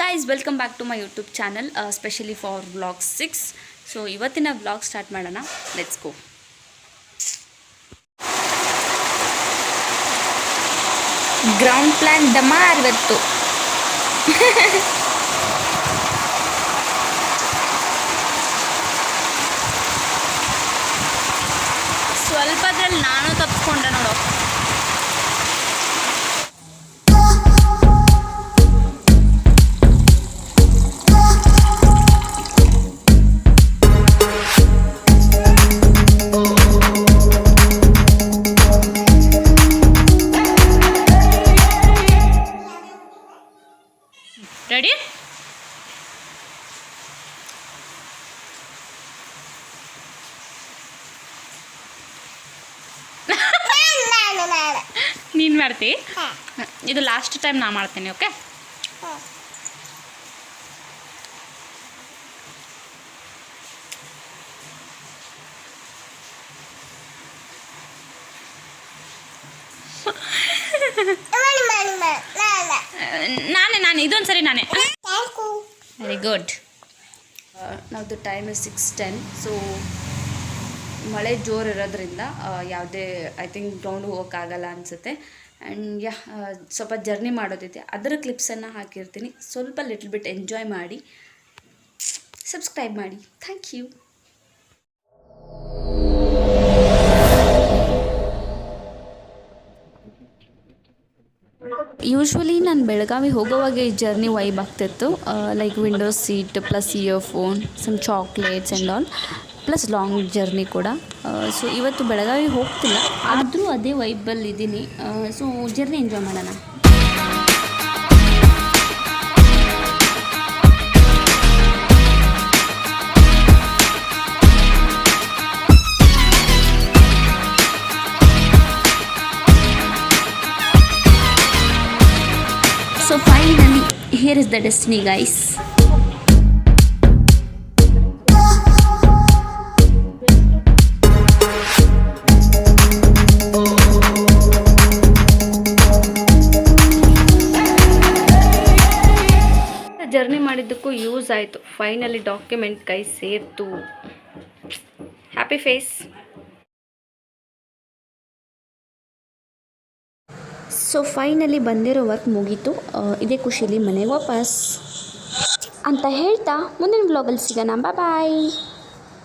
Guys, welcome back to my YouTube channel, specially for vlog 6. So ಇವತ್ತಿನ vlog start ಮಾಡೋಣ. Let's go. Ground plan ಡಮಾರ್ ಇವತ್ತು. ಸ್ವಲ್ಪದ್ರಲ್ಲಿ ನಾನು ತಪ್ಪಿಸ್ಕೊಂಡೆ ನೋಡು. ರೆಡಿ? ನೀನು ಮಾಡ್ತಿ? ಇದು ಲಾಸ್ಟ್ ಟೈಮ್ ನಾ ಮಾಡ್ತೀನಿ. ಓಕೆ, ನಾನೇ ಇದೊಂದು ಸರಿ ನಾನೇ. Very good. ನಮ್ಮದು ಟೈಮ್ 6:10. ಸೊ ಮಳೆ ಜೋರು ಇರೋದ್ರಿಂದ ಯಾವುದೇ ಐ ಥಿಂಕ್ ಗ್ರೌಂಡ್ ಹೋಗೋಕ್ಕಾಗಲ್ಲ ಅನಿಸುತ್ತೆ. ಆ್ಯಂಡ್ ಸ್ವಲ್ಪ ಜರ್ನಿ ಮಾಡೋದಿದೆ, ಅದರ ಕ್ಲಿಪ್ಸನ್ನು ಹಾಕಿರ್ತೀನಿ. ಸ್ವಲ್ಪ ಲಿಟ್ಲ್ ಬಿಟ್ ಎಂಜಾಯ್ ಮಾಡಿ, ಸಬ್ಸ್ಕ್ರೈಬ್ ಮಾಡಿ. Thank you. ಯೂಶ್ವಲಿ ನಾನು ಬೆಳಗಾವಿ ಹೋಗೋವಾಗ ಈ ಜರ್ನಿ ವೈಬ್ ಆಗ್ತಿತ್ತು. Like window seat plus earphone, some chocolates and all, plus long journey ಕೂಡ. ಸೊ ಇವತ್ತು ಬೆಳಗಾವಿ ಹೋಗ್ತಿಲ್ಲ, ಆದರೂ ಅದೇ ವೈಬಲ್ಲಿ ಇದ್ದೀನಿ. ಸೊ ಜರ್ನಿ ಎಂಜಾಯ್ ಮಾಡೋಣ. So finally, here is the destiny, guys. Journey ಮಾಡಿದ್ದಕ್ಕೂ ಯೂಸ್ ಆಯಿತು. ಫೈನಲಿ ಡಾಕ್ಯುಮೆಂಟ್ ಕೈ ಸೇರ್ತು. Happy face. ಸೊ ಫೈನಲಿ ಬಂದಿರೋ ವರ್ಕ್ ಮುಗೀತು. ಇದೇ ಖುಷಿಲಿ ಮನೆಗೆ ವಾಪಸ್ ಅಂತ ಹೇಳ್ತಾ ಮುಂದಿನ ವ್ಲಾಗಲ್ಲಿ ಸಿಗೋಣ. ಬಾಯ್.